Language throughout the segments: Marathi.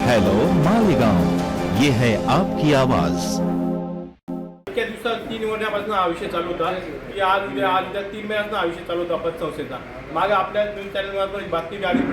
हेलो मालेगांव, ये है आपकी आवाज। इतक्या दिवसात 3 महिन्यापासून हा विषय चालू होता की आज उद्या 3 महिन्यापासून हा विषय चालू होता पतसंस्थेचा। मागे आपल्या न्यूज चॅनलवर बातमी आली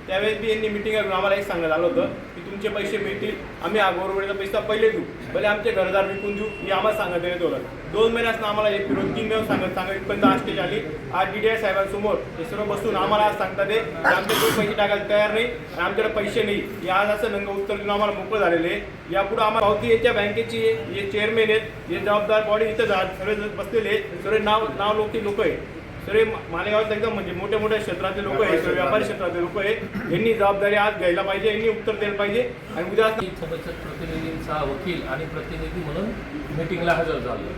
त्यावेळेस बी यांनी मिटिंग करून आम्हाला एक सांगण्यात आलं होतं की तुमचे पैसे मिळतील, आम्ही गोरगरिबाचा पैसा पहिले देऊ, भले आमचे घरदार विकून देऊ, हे आम्हाला सांगत देण्यात होतं। 2 महिन्यापासून आम्हाला एक फिरून 3 महिने सांगत इथपर्यंत आज स्टेज आली। आज DDI साहेबांसमोर हे सर्व बसून आम्हाला आज सांगतात की आमच्याकडे पैसे टाकायला तयार नाही आणि आमच्याकडे पैसे नाही, हे आज असं नंग उत्तर देऊन आम्हाला मोकळं झालेले आहे। यापुढे आम्हाला पावती याच्या बँकेची हे चेअरमॅन आहेत, हे जबाबदार बॉडी इथं सगळे बसलेले सर्व नाव लोक आहे, सर्व मालेगावात एकदम म्हणजे मोठ्या मोठ्या क्षेत्रातले लोक आहे, सर्व व्यापारी क्षेत्रातले लोक आहे। यांनी जबाबदारी आज घ्यायला पाहिजे, यांनी उत्तर द्यायला पाहिजे आणि उद्या बचत प्रतिनिधींचा वकील आणि प्रतिनिधी म्हणून मीटिंगला हजर झालो।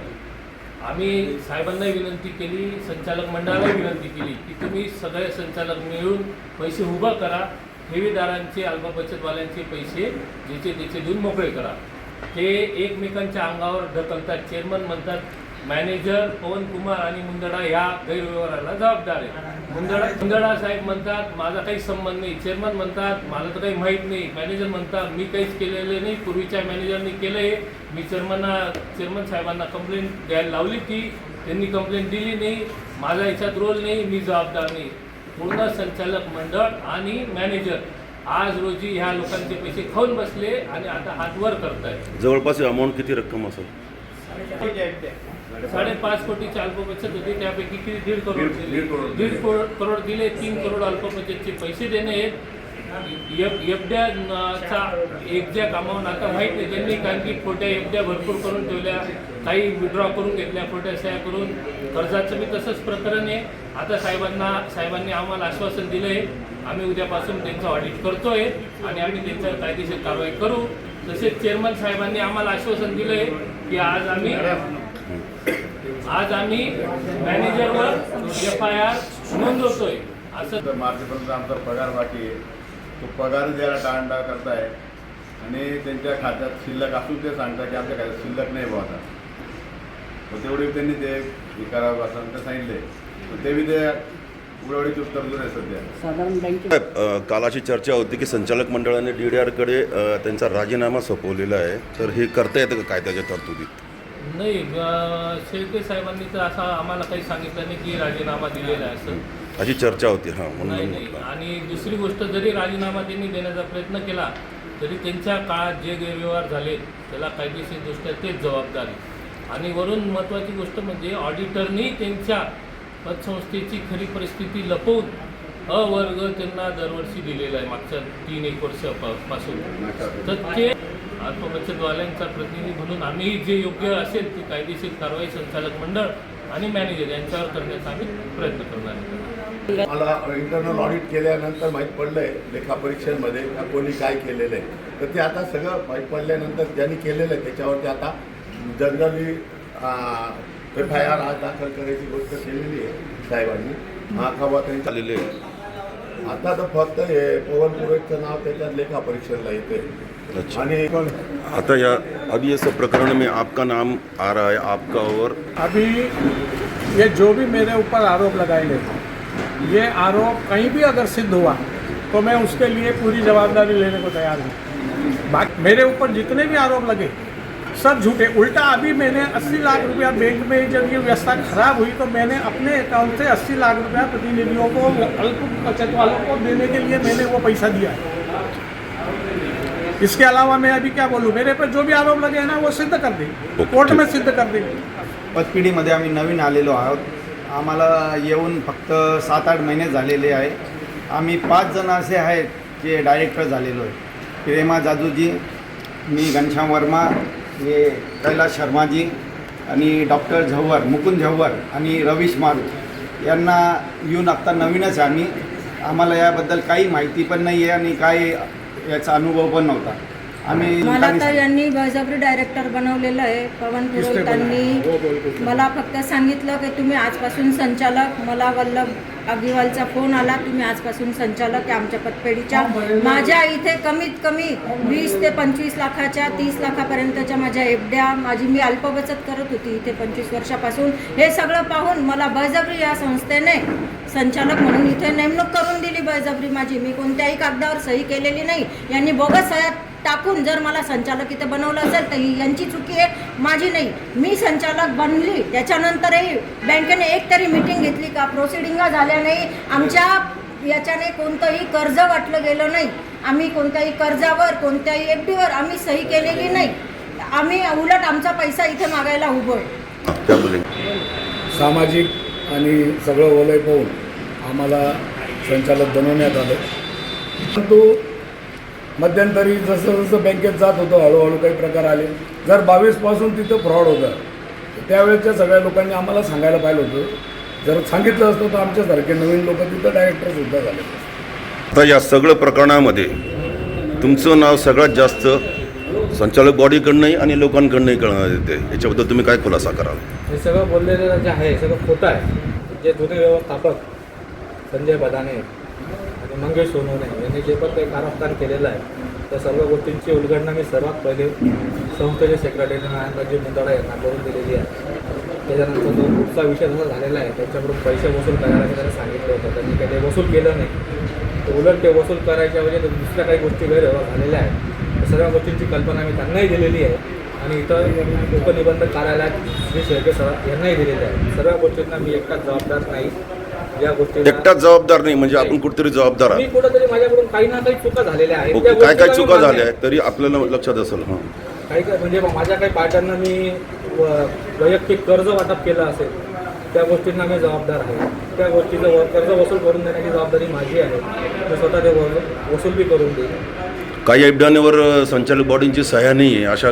आम्ही साहेबांनाही विनंती केली, संचालक मंडळालाही विनंती केली की तुम्ही सगळे संचालक मिळून पैसे उभा करा, ठेवीदारांचे अल्प बचतवाल्यांचे पैसे ज्याचे त्याचे देऊन मोकळे करा। ते एकमेकांच्या अंगावर ढकलतात। चेअरमन म्हणतात मॅनेजर पवन कुमार आणि मुंदडा ह्या गैरव्यवहाराला जबाबदार आहे। मुंदडा साहेब म्हणतात माझा काही संबंध नाही, चेअरमन म्हणतात मला तर काही माहीत नाही, मॅनेजर म्हणतात मी काहीच केलेले नाही, पूर्वीच्या मॅनेजरनी केलं आहे, मी चेअरमन साहेबांना कंप्लेंट द्यायला लावली ती त्यांनी कंप्लेंट दिली नाही, माझा याच्यात रोल नाही, मी जबाबदार नाही। पूर्ण संचालक मंडळ आणि मॅनेजर आज रोजी ह्या लोकांचे पैसे खाऊन बसले आणि आता हात वर करतायत। जवळपास अमाऊंट किती रक्कम असेल? 5.5 कोटीची अल्प बचत होती, त्यापैकी किती 1.5 करोड दिले, 1.5 करोड दिले, 3 करोड अल्प बचतचे पैसे देणे आहेत। एफड्याचा एक्झॅक्ट अमाऊंट आता माहीत नाही त्यांनी, कारण की खोट्या एफड्या भरपूर करून ठेवल्या, काही विड्रॉ करून घेतल्या खोट्या सह्या करून। कर्जाचं बी तसंच प्रकरण आहे। आता साहेबांनी आम्हाला आश्वासन दिलं आहे, आम्ही उद्यापासून त्यांचं ऑडिट करतोय आणि आम्ही त्यांच्यावर कायदेशीर कारवाई करू। तसेच चेअरमन साहेबांनी आम्हाला आश्वासन दिलं आहे की आज आम्ही मॅनेजरवर FIR नोंदवतोय। असं मार्चपर्यंत आमचा पगार बाकी आहे, तो पगार द्यायला टाळाटाळ करताय आणि त्यांच्या खात्यात शिल्लक असून ते सांगतात की आमच्या खात्यात शिल्लक नाही बुवा आता, तर तेवढे त्यांनी ते हे करावं असं ते सांगितले, ते बी ते उडवडीची उत्तर देऊन आहे सध्या। साधारण बँकेत कालाची चर्चा होती की संचालक मंडळाने DDRकडे त्यांचा राजीनामा सोपवलेला आहे, तर हे करता येतं का काय त्याच्या तरतुदीत? नाही, शेळके साहेबांनी तर असं आम्हाला काही सांगितलं नाही की राजीनामा दिलेला आहे असं, अशी चर्चा होती। हां, म्हणून नाही। आणि दुसरी गोष्ट, जरी राजीनामा त्यांनी देण्याचा प्रयत्न केला तरी त्यांच्या काळात जे गैरव्यवहार झाले त्याला कायदेशीरदृष्ट्या तेच जबाबदार आहे। आणि वरून महत्त्वाची गोष्ट म्हणजे ऑडिटरनी त्यांच्या पतसंस्थेची खरी परिस्थिती लपवून वर्ग त्यांना दरवर्षी दिलेला आहे मागच्या 3-1 वर्षापासून। तर ते अल्प बचतवाल्यांचा प्रतिनिधी म्हणून आम्ही जे योग्य असेल ती कायदेशीर कारवाई संचालक मंडळ आणि मॅनेजर यांच्यावर करण्याचा आम्ही प्रयत्न करणार आहे। मला इंटरनल ऑडिट केल्यानंतर माहीत पडलं आहे लेखापरीक्षेमध्ये का कोणी काय केलेलं आहे, तर ते आता सगळं माहीत पडल्यानंतर ज्यांनी केलेलं आहे त्याच्यावरती आता जनरली FIR आज दाखल करायची गोष्ट केलेली आहे साहेबांनी। हा त्यांनी आलेले आता तर फक्त हे पवन पुरोहितचं नाव त्याच्यात लेखापरीक्षेला येते। आणि आता अभी इस प्रकरण में आपका नाम आ रहा है, आपका और अभी ये जो भी मेरे ऊपर आरोप लगाए गए, ये आरोप कहीं भी अगर सिद्ध हुआ तो मैं उसके लिए पूरी जवाबदारी लेने को तैयार हूँ। बाकी मेरे ऊपर जितने भी आरोप लगे सब झूठे। उल्टा अभी मैंने 80 लाख रुपया बैंक में जब ये व्यवस्था खराब हुई तो मैंने अपने अकाउंट से 80 लाख रुपया प्रतिनिधियों को, अल्प बचत वालों को देने के लिए मैंने वो पैसा दिया है। इसके अलावा मैं अभी क्या बोलूँ, मेरे पर जो भी आरोप लगे हैं ना वो सिद्ध कर दें, कोर्ट में सिद्ध कर दें। पतपिढीमध्ये आम्ही नवीन आलेलो आहोत, आम्हाला येऊन फक्त 7-8 महिने झालेले आहे। आम्ही 5 जण असे आहेत जे डायरेक्टर झालेलो आहे, प्रेमा जाजूजी, मी घनश्याम वर्मा, हे कैलाश शर्माजी आणि डॉक्टर झव्हर, मुकुंद झव्हर आणि रवीश मारू यांना येऊन आत्ता नवीनच आम्ही, आम्हाला याबद्दल काही माहिती पण नाही आहे आणि काय याचा अनुभव पण नव्हता। मला तर यांनी बळजबरी डायरेक्टर बनवलेलं आहे। पवन पुरोहितांनी मला फक्त सांगितलं की तुम्ही आजपासून संचालक, मला वल्लभ अग्रवालचा फोन आला, तुम्ही आजपासून संचालक आहे आमच्या पतपेढीच्या। माझ्या इथे कमीत कमी 20 ते 25 लाखाच्या 30 लाखापर्यंतच्या माझ्या एफड्या, मी अल्प बचत करत होती इथे 25 वर्षापासून। हे सगळं पाहून मला बळजबरी या संस्थेने संचालक म्हणून इथे नेमणूक करून दिली बळजबरी माझी। मी कोणत्याही कागदावर सही केलेली नाही, यांनी बोगस सह्या टाकून जर मला संचालक इथे बनवलं असेल तर ही यांची चुकी आहे, माझी नाही. मी संचालक बनली त्याच्यानंतरही बँकेने एक तरी मीटिंग घेतली का? प्रोसिडिंगा झाल्या नाही. आमच्या याच्याने कोणतंही कर्ज वाटलं गेलं नाही. आम्ही कोणत्याही कर्जावर कोणत्याही FDवर आम्ही सही केलेली नाही. आम्ही उलट आमचा पैसा इथे मागायला उभो आहे. क्या बोलें? सामाजिक आणि सगळं वलय पाहून आम्हाला संचालक बनवण्यात आलं. परंतु मध्यंतरी जसं जसं बँकेत जात होतो हळूहळू काही प्रकार आले. जर 22पासून तिथं फ्रॉड होतं त्यावेळेच्या सगळ्या लोकांनी आम्हाला सांगायला पाहिलं होतं. जर सांगितलं असतं तर आमच्यासारखे नवीन लोक तिथं डायरेक्टरसुद्धा झाले. आता या सगळं प्रकरणामध्ये तुमचं नाव सगळ्यात जास्त संचालक बॉडीकडनंही आणि लोकांकडनंही कळण्यात येते. याच्याबद्दल तुम्ही काय खुलासा कराल? हे सगळं बोललेलं जे आहे सगळं खोटं आहे. जे जुने व्यवस्थापक संजय बदाने आणि मंगेश सोनवणे यांनी जे पण काही कारस्थान केलेलं आहे त्या सर्व गोष्टींची उलगडणं मी सर्वात पहिले संस्थेचे सेक्रेटरी नारायणरावजी मुंदडा यांना करून दिलेली आहे. त्याच्यानंतर जो पुढचा विषय जसा झालेला आहे त्यांच्याकडून पैसे वसूल करायला मी त्यांना सांगितलं होतं. त्यांनी काही ते वसूल केलं नाही. तर उलट ते वसूल करायच्या ऐवजी दुसऱ्या काही गोष्टी गैरव्यवहार झालेल्या आहेत. त्या सर्व गोष्टींची कल्पना मी त्यांनाही दिलेली आहे आणि इथं उपनिबंधक कार्यालयात श्री शेळके सर यांनाही दिलेले आहे. सर्व गोष्टींना मी एकटाच जबाबदार नाही. या गोष्टी एकटाच जबाबदार नाही म्हणजे आपण कुठेतरी जबाबदार मी आहात. कुठेतरी माझ्याकडून काही ना काही चुका झालेल्या आहेत. ओके, काय काय चुका झाल्या आहेत तरी आपल्याला लक्षात असेल. हां, काही काय म्हणजे माझ्या काही पार्ट्यांना मी वैयक्तिक कर्ज वाटप केलं असेल त्या गोष्टींना मी जबाबदार आहे. त्या गोष्टीचं कर्ज वसूल करून देण्याची जबाबदारी माझी आहे. मी स्वतः ते वसूल बी करून देईन. काही एफडीवर संचालक बॉडींची सह्या नाही आहे अशा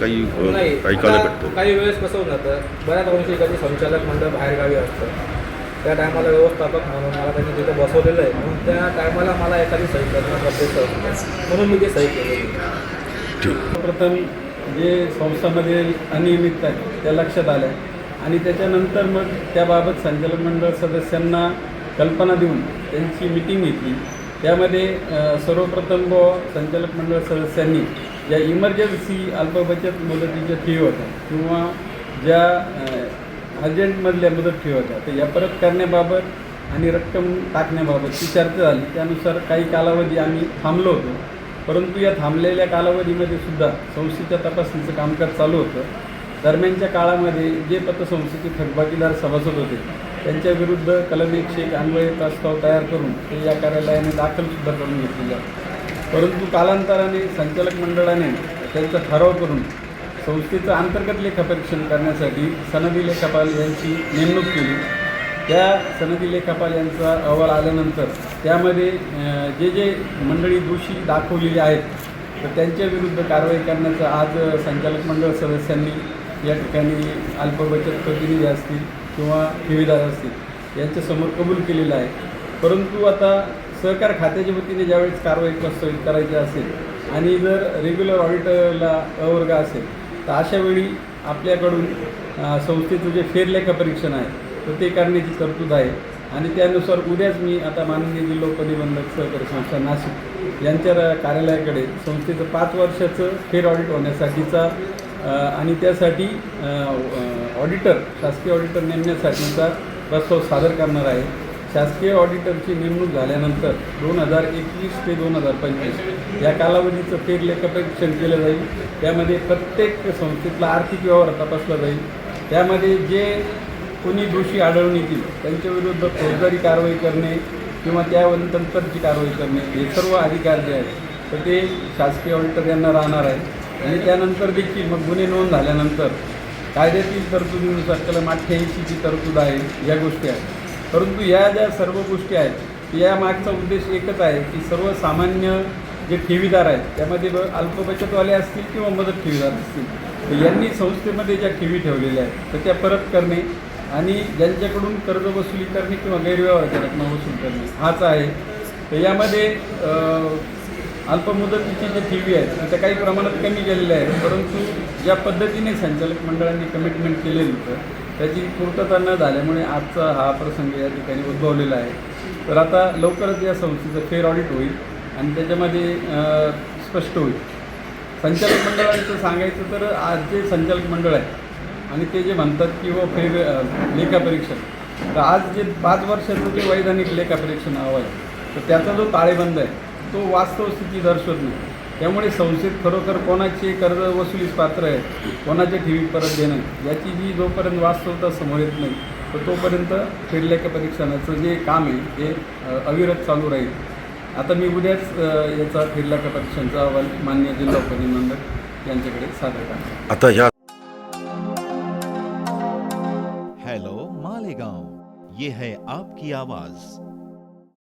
काही नाही, ऐकायला आता भेटतो. काही वेळेस कसं होऊन जातं बऱ्याच वर्षी कधी संचालक मंडळ बाहेरगावी असतं. त्या टायमाला व्यवस्थापक म्हणून मला त्यांनी तिथे बसवलेलं आहे म्हणून त्या टायमाला मला एखादी सही करणं गरजेचं होतं म्हणून मी ते सही केलेली. प्रथम जे संस्थांमध्ये अनियमितता आहे त्या लक्षात आल्या आणि त्याच्यानंतर मग त्याबाबत संचालक मंडळ सदस्यांना कल्पना देऊन त्यांची मीटिंग घेतली. त्यामध्ये सर्वप्रथम संचालक मंडळ सदस्यांनी ज्या इमर्जन्सी अल्पबचत मुदतीच्या फी होत्या किंवा ज्या अर्जंटमधल्या मुदत फी होत्या तर या परत करण्याबाबत आणि रक्कम टाकण्याबाबतची चर्चा झाली. त्यानुसार काही कालावधी आम्ही थांबलो होतो. परंतु या थांबलेल्या कालावधीमध्ये सुद्धा संस्थेच्या तपासणीचं कामकाज चालू होतं. दरम्यानच्या काळामध्ये जे पतसंस्थेचे थकबाकीदार सभासद होते त्यांच्या विरुद्ध कलम 101 अन्वये प्रस्ताव तयार करून ते या कार्यालयाने दाखलसुद्धा करून घेतलेले आहे. परंतु कालांतराने संचालक मंडळाने त्यांचा ठराव करून संस्थेचं अंतर्गत लेखापरीक्षण करण्यासाठी सनदी लेखापाल यांची नेमणूक केली. त्या सनदी लेखापाल यांचा अहवाल आल्यानंतर त्यामध्ये जे जे मंडळी दोषी दाखवलेली आहेत तर त्यांच्या विरुद्ध कारवाई करण्याचं आज संचालक मंडळ सदस्यांनी या ठिकाणी अल्पबचत प्रतिनिधी असतील किंवा ठेवीदार असतील यांच्यासमोर कबूल केलेलं आहे. परंतु आता सहकार खात्याच्या वतीने ज्यावेळेस कारवाई प्रस्तावित करायची असेल आणि जर रेग्युलर ऑडिटरला अवर्ग असेल तर अशावेळी आपल्याकडून संस्थेचं जे फेरलेखापरीक्षण आहे तर ते करण्याची तरतूद आहे आणि त्यानुसार उद्याच मी आता माननीय जिल्हा उपनिबंधक सहकारी संस्था नाशिक यांच्या कार्यालयाकडे संस्थेचं 5 वर्षाचं फेर ऑडिट होण्यासाठीचा आणि त्यासाठी ऑडिटर शासकीय ऑडिटर नेमण्यासाठीचा प्रस्ताव सादर करणार आहे. शासकीय ऑडिटरची नेमणूक झाल्यानंतर 2021 ते 2025 या कालावधीचं फेरलेखापरीक्षण केलं जाईल. त्यामध्ये प्रत्येक संस्थेतला आर्थिक व्यवहार तपासला जाईल. त्यामध्ये जे कोणी दोषी आढळून येतील त्यांच्याविरुद्ध फौजदारी कारवाई करणे किंवा त्यानंतरची कारवाई करणे हे सर्व अधिकार जे आहेत तर ते शासकीय ऑडिटर यांना राहणार आहे. आणि त्यानंतर देखील मग गुन्हे नोंद झाल्यानंतर कायद्यातील तरतुदीनुसार कलम 88ची तरतूद आहे या गोष्टी आहेत. परंतु या ज्या सर्व गोष्टी आहेत या मागचा उद्देश एकच आहे की सर्वसामान्य जे ठेवीदार आहेत त्यामध्ये अल्पबचतवाले असतील किंवा मदत ठेवीदार असतील तर यांनी संस्थेमध्ये ज्या ठेवी ठेवलेल्या आहेत तर त्या परत करणे आणि ज्यांच्याकडून कर्ज वसुली करणे किंवा गैरव्यवहाराच्या रक्कम वसूल करणे हाच आहे. तर यामध्ये अल्पमुदतीची जे ठेवी आहेत त्या काही प्रमाणात कमी केलेल्या आहेत. परंतु ज्या पद्धतीने संचालक मंडळांनी कमिटमेंट केलेलं होतं त्याची पूर्तता न झाल्यामुळे आजचा हा प्रसंग या ठिकाणी उद्भवलेला आहे. तर आता लवकरच या संस्थेचं फेर ऑडिट होईल आणि त्याच्यामध्ये स्पष्ट होईल. संचालक मंडळांचं सांगायचं तर आज जे संचालक मंडळ आहे आणि ते जे म्हणतात की व फेर लेखापरीक्षण तर आज जे 5 वर्षाचं जे वैधानिक लेखापरीक्षण हवं आहे तर त्याचा जो ताळेबंद आहे तो वास्तव स्थिती दर्शवत नाही. त्यामुळे संस्थेत खरोखर कोणाचे कर्ज वसुलीस पात्र आहे, कोणाच्या ठेवी परत देणं याची जी जोपर्यंत वास्तवता समोर येत नाही तर तोपर्यंत फेरलेखा परीक्षणाचं जे काम आहे ते अविरत चालू राहील. आता मी उद्याच याचा फेरलेखा परीक्षणाचा अहवाल माननीय जिल्हा परिमंडळ यांच्याकडे सादर करणार. आता ह्या हेलो मालेगांव, ये है आपकी आवाज.